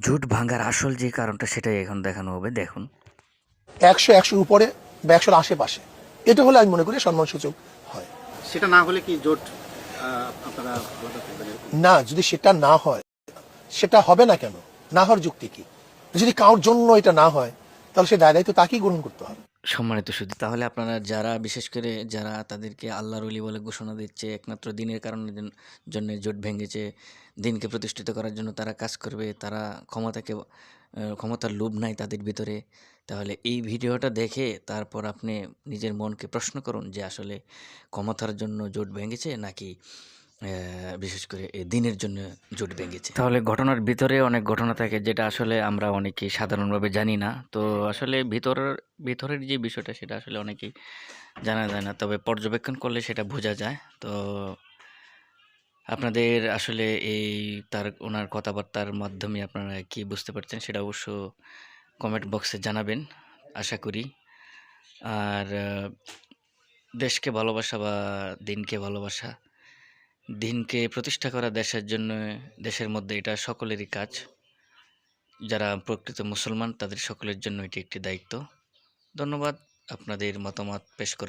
জোট ভাঙার আসল যে কারণটা সেটাই এখন দেখানো হবে, দেখুন। 100-100-র উপরে বা 100-র আশেপাশে, এটা হলে আমি মনে করি সম্মানসূচক হয়। সেটা না হলে কি জোট আপনারা আলাদা করবেন এরকম? না, যদি সেটা না হয়, সেটা হবে না কেন? না হওয়ার যুক্তি কি? যদি কারোর জন্য এটা না হয়, তাহলে সে দায় দায়িত্ব তাকেই গ্রহণ করতে হবে। সম্মানিত সুধী, তাহলে আপনারা যারা বিশেষ করে যারা তাদেরকে আল্লাহর ওলি বলে ঘোষণা দিচ্ছে, একমাত্র দিনের কারণে জন্য জোট ভেঙেছে, দিনকে প্রতিষ্ঠিত করার জন্য তারা কাজ করবে, তারা ক্ষমতার লোভ নাই তাদের ভিতরে, তাহলে এই ভিডিওটা দেখে তারপর আপনি নিজের মনকে প্রশ্ন করুন যে আসলে ক্ষমতার জন্য জোট ভেঙেছে নাকি বিশেষ করে এই দিনের জন্য জোট ভেঙেছে। তাহলে ঘটনার ভিতরে অনেক ঘটনা থাকে যেটা আসলে আমরা অনেকেই সাধারণভাবে জানি না। তো আসলে ভিতরের যে বিষয়টা সেটা আসলে অনেকেই জানা যায় না, তবে পর্যবেক্ষণ করলে সেটা বোঝা যায়। তো আপনাদের আসলে ওনার কথাবার্তার মাধ্যমে আপনারা কি বুঝতে পারছেন সেটা অবশ্য কমেন্ট বক্সে জানাবেন, আশা করি। আর দেশকে ভালোবাসা বা দিনকে ভালোবাসা, দিনকে প্রতিষ্ঠা করা দেশের জন্য, দেশের মধ্যে এটা সকলেরই কাজ। যারা প্রকৃত মুসলমান তাদের সকলের জন্য এটি একটি দায়িত্ব। ধন্যবাদ। আপনাদের মতামত পেশ করবেন।